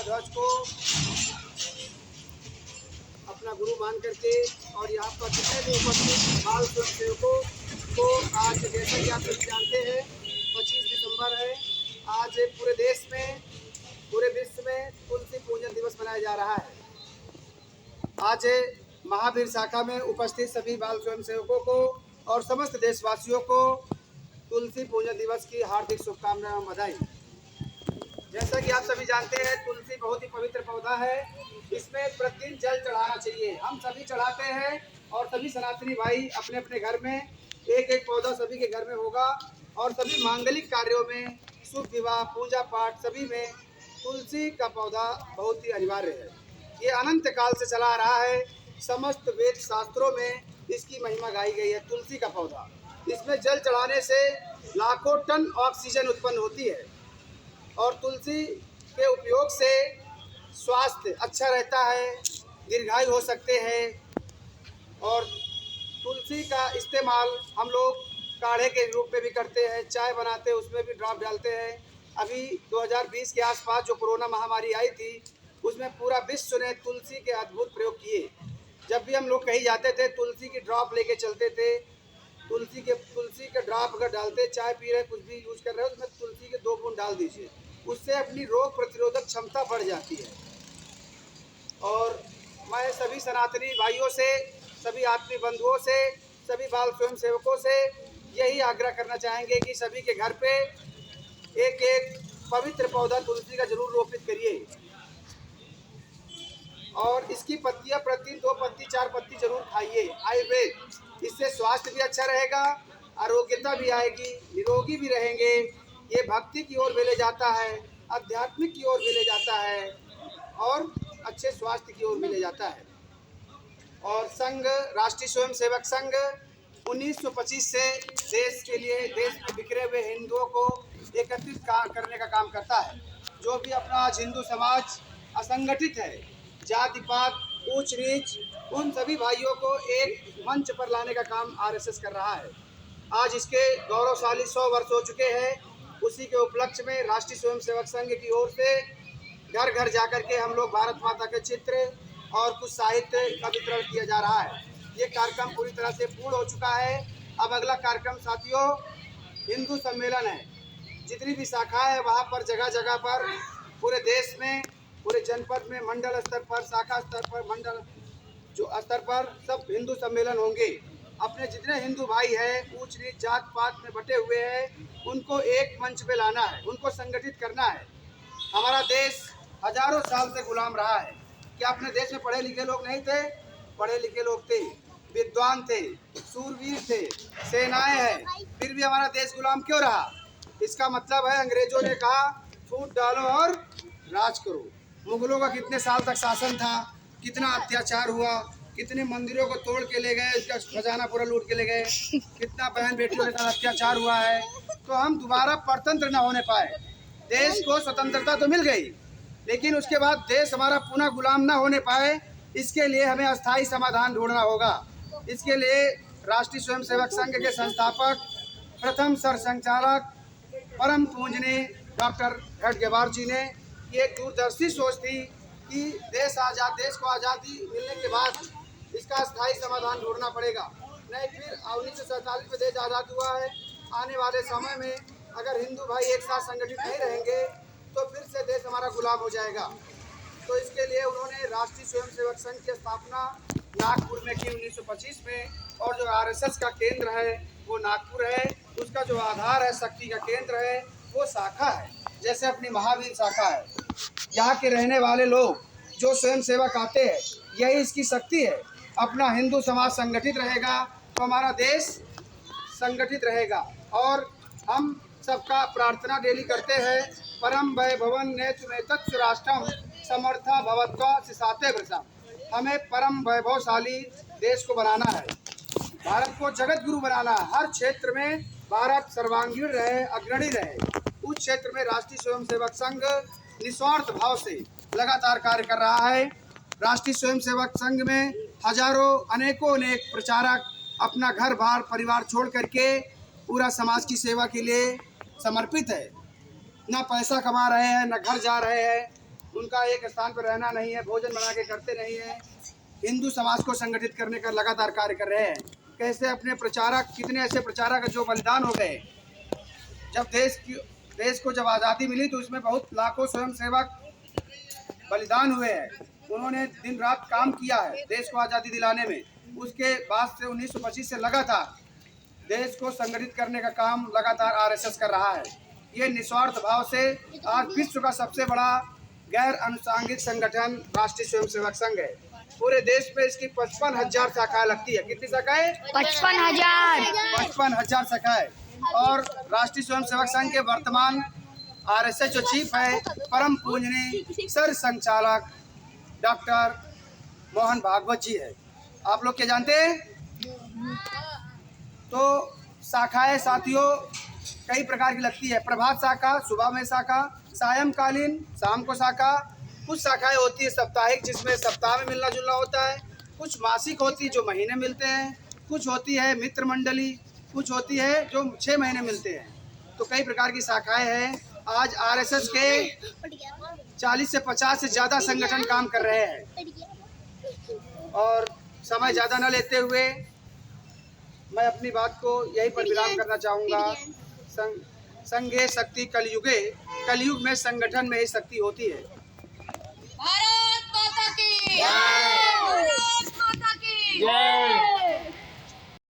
ध्वज को अपना गुरु मान करके और यहाँ पर जितने भी उपस्थित बाल स्वयंसेवकों को आज जैसा कि आप सभी जानते हैं 25 दिसंबर है। आज पूरे देश में पूरे विश्व में तुलसी पूजन दिवस मनाया जा रहा है। आज महावीर शाखा में उपस्थित सभी बाल स्वयंसेवकों को और समस्त देशवासियों को तुलसी पूजन दिवस की हार्दिक शुभकामनाएं और बधाई। जैसा कि आप सभी जानते हैं तुलसी बहुत ही पवित्र पौधा है। इसमें प्रतिदिन जल चढ़ाना चाहिए। हम सभी चढ़ाते हैं और सभी सनातनी भाई अपने अपने घर में एक एक पौधा सभी के घर में होगा और सभी मांगलिक कार्यों में शुभ विवाह पूजा पाठ सभी में तुलसी का पौधा बहुत ही अनिवार्य है। ये अनंत काल से चला आ रहा है। समस्त वेद शास्त्रों में इसकी महिमा गाई गई है। तुलसी का पौधा, इसमें जल चढ़ाने से लाखों टन ऑक्सीजन उत्पन्न होती है और तुलसी के उपयोग से स्वास्थ्य अच्छा रहता है, दीर्घायु हो सकते हैं। और तुलसी का इस्तेमाल हम लोग काढ़े के रूप में भी करते हैं, चाय बनाते हैं उसमें भी ड्रॉप डालते हैं। अभी 2020 के आसपास जो कोरोना महामारी आई थी उसमें पूरा विश्व ने तुलसी के अद्भुत प्रयोग किए। जब भी हम लोग कहीं जाते थे तुलसी की ड्रॉप लेके चलते थे। तुलसी के ड्रॉप अगर डालते, चाय पी रहे कुछ भी यूज कर रहे हो उसमें तुलसी के 2 बूंद डाल दीजिए, उससे अपनी रोग प्रतिरोधक क्षमता बढ़ जाती है। और मैं सभी सनातनी भाइयों से, सभी आत्मीय बंधुओं से, सभी बाल स्वयं सेवकों से यही आग्रह करना चाहेंगे कि सभी के घर पे एक एक पवित्र पौधा तुलसी का जरूर रोपित करिए और इसकी पत्तियां प्रतिदिन 2 पत्ती 4 पत्ती जरूर खाइए। आयुर्वेद, इससे स्वास्थ्य भी अच्छा रहेगा, आरोग्यता भी आएगी, निरोगी भी रहेंगे। ये भक्ति की ओर भी ले जाता है, आध्यात्मिक की ओर भी ले जाता है और अच्छे स्वास्थ्य की ओर भी ले जाता है। और संघ, राष्ट्रीय स्वयंसेवक संघ 1925 से देश के लिए, देश में बिखरे हुए हिंदुओं को एकत्रित करने का काम करता है। जो भी अपना आज हिंदू समाज असंगठित है, जाति पात ऊंच नीच, उन सभी भाइयों को एक मंच पर लाने का काम आरएसएस कर रहा है। आज इसके गौरवशाली 100 वर्ष हो चुके हैं। उसी के उपलक्ष्य में राष्ट्रीय स्वयंसेवक संघ की ओर से घर घर जाकर के हम लोग भारत माता के चित्र और कुछ साहित्य का वितरण किया जा रहा है। ये कार्यक्रम पूरी तरह से पूर्ण हो चुका है। अब अगला कार्यक्रम साथियों हिंदू सम्मेलन है। जितनी भी शाखाएं है वहाँ पर जगह जगह पर पूरे देश में, पूरे जनपद में, मंडल स्तर पर, शाखा स्तर पर, मंडल जो स्तर पर सब हिंदू सम्मेलन होंगे। अपने जितने हिंदू भाई हैं ऊंच नीच जात पात में बटे हुए हैं उनको एक मंच पे लाना है, उनको संगठित करना है। हमारा देश हजारों साल से गुलाम रहा है। क्या अपने देश में पढ़े लिखे लोग नहीं थे? पढ़े लिखे लोग थे, विद्वान थे, सूरवीर थे, सेनाएं हैं, फिर भी हमारा देश गुलाम क्यों रहा? इसका मतलब है अंग्रेजों ने कहा फूट डालो और राज करो। मुगलों का कितने साल तक शासन था, कितना अत्याचार हुआ, कितने मंदिरों को तोड़ के ले गए, इसका खजाना पूरा लूट के ले गए, कितना बहन बेटियों के साथ अत्याचार हुआ है। तो हम दोबारा परतंत्र न होने पाए। देश को स्वतंत्रता तो मिल गई लेकिन उसके बाद देश हमारा पुनः गुलाम न होने पाए, इसके लिए हमें अस्थायी समाधान ढूंढना होगा। इसके लिए राष्ट्रीय स्वयंसेवक संघ के संस्थापक, प्रथम सरसंघचालक, परम पूजनीय डॉक्टर खडगेवार जी ने ये एक दूरदर्शी सोच थी कि देश को आज़ादी मिलने के बाद इसका अस्थायी समाधान ढूंढना पड़ेगा। नहीं फिर 1947 में देश आज़ाद हुआ है। आने वाले समय में अगर हिंदू भाई एक साथ संगठित नहीं रहेंगे तो फिर से देश हमारा गुलाम हो जाएगा। तो इसके लिए उन्होंने राष्ट्रीय स्वयंसेवक संघ की स्थापना नागपुर में की 1925 में। और जो आरएसएस का केंद्र है वो नागपुर है। उसका जो आधार है, शक्ति का केंद्र है, वो शाखा है, जैसे अपनी महावीर शाखा है। यहाँ के रहने वाले लोग जो स्वयंसेवक आते हैं, यही इसकी शक्ति है। अपना हिंदू समाज संगठित रहेगा तो हमारा देश संगठित रहेगा। और हम सबका प्रार्थना डेली करते हैं, परम वैभवन नेतु राष्ट्रम समर्था भवत्वा सिसाते व्रतम। हमें परम वैभवशाली देश को बनाना है, भारत को जगत गुरु बनाना है। हर क्षेत्र में भारत सर्वांगीण रहे, अग्रणी रहे। उस क्षेत्र में राष्ट्रीय स्वयंसेवक संघ निस्वार्थ भाव से लगातार कार्य कर रहा है। राष्ट्रीय स्वयंसेवक संघ में हजारों अनेकों अनेक प्रचारक अपना घर बार परिवार छोड़ करके पूरा समाज की सेवा के लिए समर्पित है। ना पैसा कमा रहे हैं, ना घर जा रहे हैं, उनका उनका एक स्थान पर रहना नहीं है, भोजन बना के करते नहीं है। हिंदू समाज को संगठित करने का लगातार कार्य कर रहे हैं। कैसे अपने प्रचारक, कितने ऐसे प्रचारक जो बलिदान हो गए। जब देश को जब आज़ादी मिली तो उसमें बहुत लाखों स्वयंसेवक बलिदान हुए हैं। उन्होंने दिन रात काम किया है देश को आज़ादी दिलाने में। उसके बाद से 1925 से लगातार देश को संगठित करने का काम लगातार आरएसएस कर रहा है। ये निस्वार्थ भाव से आज विश्व का सबसे बड़ा गैर अनुसांगिक संगठन राष्ट्रीय स्वयंसेवक संघ है। पूरे देश में इसकी 55,000 शाखाएं लगती है। कितनी शाखाएं? 55,000 शाखाएं। और राष्ट्रीय स्वयंसेवक संघ के वर्तमान आरएसएस जो चीफ है, परम पूजनीय सर संचालक डॉक्टर मोहन भागवत जी है। आप लोग क्या जानते हैं? तो शाखाएं साथियों कई प्रकार की लगती है। प्रभात शाखा, सुबह में शाखा, सायंकालीन, शाम को शाखा। कुछ शाखाएं होती है साप्ताहिक, जिसमें सप्ताह में मिलना जुलना होता है। कुछ मासिक होती है जो महीने मिलते हैं। कुछ होती है मित्र मंडली, कुछ होती है जो 6 महीने मिलते हैं। तो कई प्रकार की शाखाएं हैं। आज आरएसएस के 40 से 50 से ज़्यादा संगठन काम कर रहे हैं। और समय ज़्यादा न लेते हुए मैं अपनी बात को यहीं पर विराम करना चाहूँगा। संघे शक्ति कलयुगे, कलयुग में संगठन में ही शक्ति होती है। भारत माता की जय। भारत माता की जय।